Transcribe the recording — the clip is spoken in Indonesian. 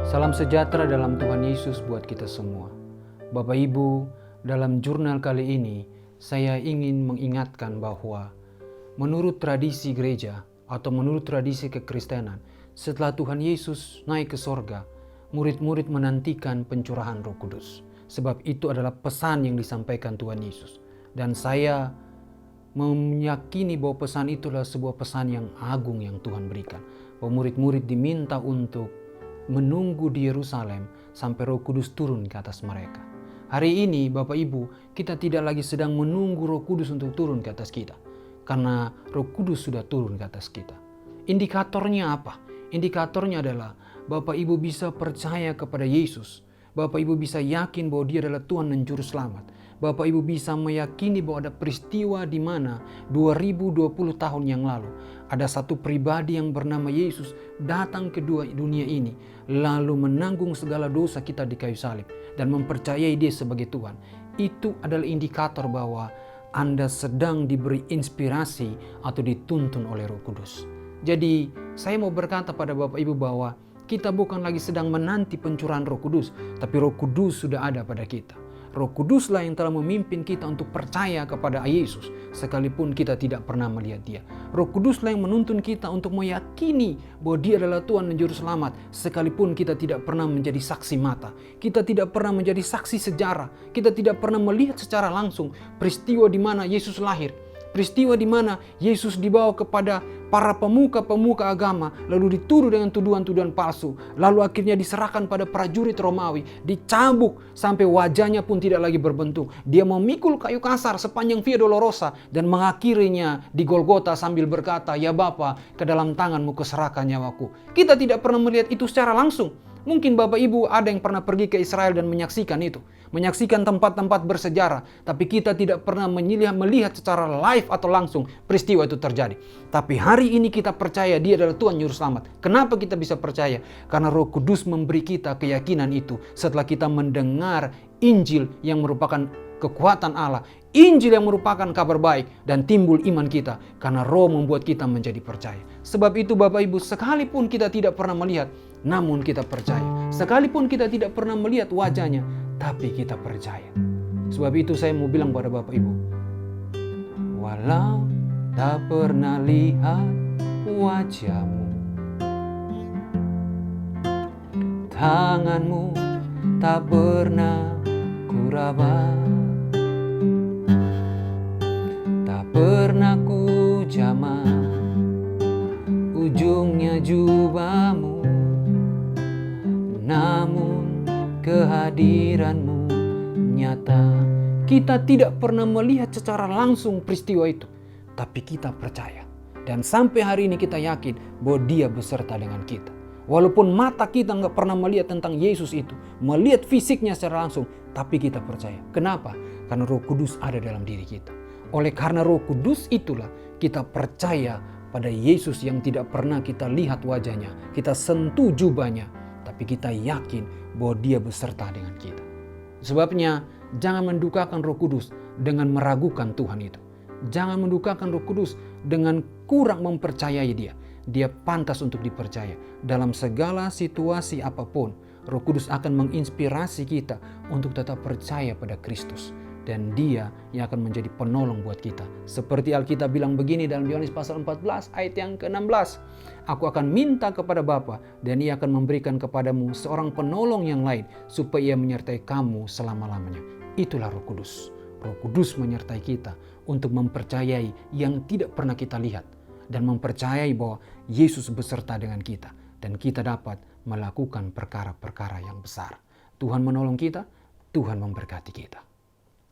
Salam sejahtera dalam Tuhan Yesus buat kita semua. Bapak Ibu, dalam jurnal kali ini saya ingin mengingatkan bahwa menurut tradisi gereja atau menurut tradisi kekristenan, setelah Tuhan Yesus naik ke sorga, murid-murid menantikan pencurahan Roh Kudus. Sebab itu adalah pesan yang disampaikan Tuhan Yesus. Dan saya meyakini bahwa pesan itu adalah sebuah pesan yang agung yang Tuhan berikan. Bahwa murid-murid diminta untuk menunggu di Yerusalem sampai Roh Kudus turun ke atas mereka. Hari ini Bapak Ibu, kita tidak lagi sedang menunggu Roh Kudus untuk turun ke atas kita. Karena Roh Kudus sudah turun ke atas kita. Indikatornya apa? Indikatornya adalah Bapak Ibu bisa percaya kepada Yesus. Bapak Ibu bisa yakin bahwa Dia adalah Tuhan dan Juru Selamat. Bapak Ibu bisa meyakini bahwa ada peristiwa di mana 2020 tahun yang lalu ada satu pribadi yang bernama Yesus datang ke dunia ini lalu menanggung segala dosa kita di kayu salib dan mempercayai Dia sebagai Tuhan. Itu adalah indikator bahwa Anda sedang diberi inspirasi atau dituntun oleh Roh Kudus. Jadi saya mau berkata pada Bapak Ibu bahwa kita bukan lagi sedang menanti pencurahan Roh Kudus, tapi Roh Kudus sudah ada pada kita. Roh Kuduslah yang telah memimpin kita untuk percaya kepada Yesus sekalipun kita tidak pernah melihat Dia. Roh Kuduslah yang menuntun kita untuk meyakini bahwa Dia adalah Tuhan dan Juru Selamat sekalipun kita tidak pernah menjadi saksi mata. Kita tidak pernah menjadi saksi sejarah. Kita tidak pernah melihat secara langsung peristiwa di mana Yesus lahir. Peristiwa di mana Yesus dibawa kepada para pemuka-pemuka agama, lalu dituduh dengan tuduhan-tuduhan palsu, lalu akhirnya diserahkan pada prajurit Romawi, dicambuk sampai wajahnya pun tidak lagi berbentuk. Dia memikul kayu kasar sepanjang Via Dolorosa dan mengakhirinya di Golgota sambil berkata, "Ya Bapa, ke dalam tanganmu kuserahkan nyawaku." Kita tidak pernah melihat itu secara langsung. Mungkin Bapak Ibu ada yang pernah pergi ke Israel dan menyaksikan itu. Menyaksikan tempat-tempat bersejarah. Tapi kita tidak pernah melihat secara live atau langsung peristiwa itu terjadi. Tapi hari ini kita percaya Dia adalah Tuhan Juru Selamat. Kenapa kita bisa percaya? Karena Roh Kudus memberi kita keyakinan itu setelah kita mendengar Injil yang merupakan kekuatan Allah. Injil yang merupakan kabar baik dan timbul iman kita karena Roh membuat kita menjadi percaya. Sebab itu Bapak Ibu, sekalipun kita tidak pernah melihat, namun kita percaya. Sekalipun kita tidak pernah melihat wajahnya, tapi kita percaya. Sebab itu saya mau bilang pada Bapak Ibu, walau tak pernah lihat wajahmu, tanganmu tak pernah kuraba, tak pernah ku jamah ujungnya jubahmu, namun kehadiranmu nyata. Kita tidak pernah melihat secara langsung peristiwa itu, tapi kita percaya. Dan sampai hari ini kita yakin bahwa Dia beserta dengan kita. Walaupun mata kita nggak pernah melihat tentang Yesus itu, melihat fisiknya secara langsung, tapi kita percaya. Kenapa? Karena Roh Kudus ada dalam diri kita. Oleh karena Roh Kudus itulah kita percaya pada Yesus yang tidak pernah kita lihat wajahnya, kita sentuh jubahnya, tapi kita yakin bahwa Dia beserta dengan kita. Sebabnya jangan mendukakan Roh Kudus dengan meragukan Tuhan itu. Jangan mendukakan Roh Kudus dengan kurang mempercayai Dia. Dia pantas untuk dipercaya. Dalam segala situasi apapun, Roh Kudus akan menginspirasi kita untuk tetap percaya pada Kristus. Dan Dia yang akan menjadi penolong buat kita. Seperti Alkitab bilang begini dalam Yohanes pasal 14 ayat yang ke-16. Aku akan minta kepada Bapa dan Ia akan memberikan kepadamu seorang penolong yang lain supaya Ia menyertai kamu selama-lamanya. Itulah Roh Kudus. Roh Kudus menyertai kita untuk mempercayai yang tidak pernah kita lihat. Dan mempercayai bahwa Yesus beserta dengan kita. Dan kita dapat melakukan perkara-perkara yang besar. Tuhan menolong kita, Tuhan memberkati kita.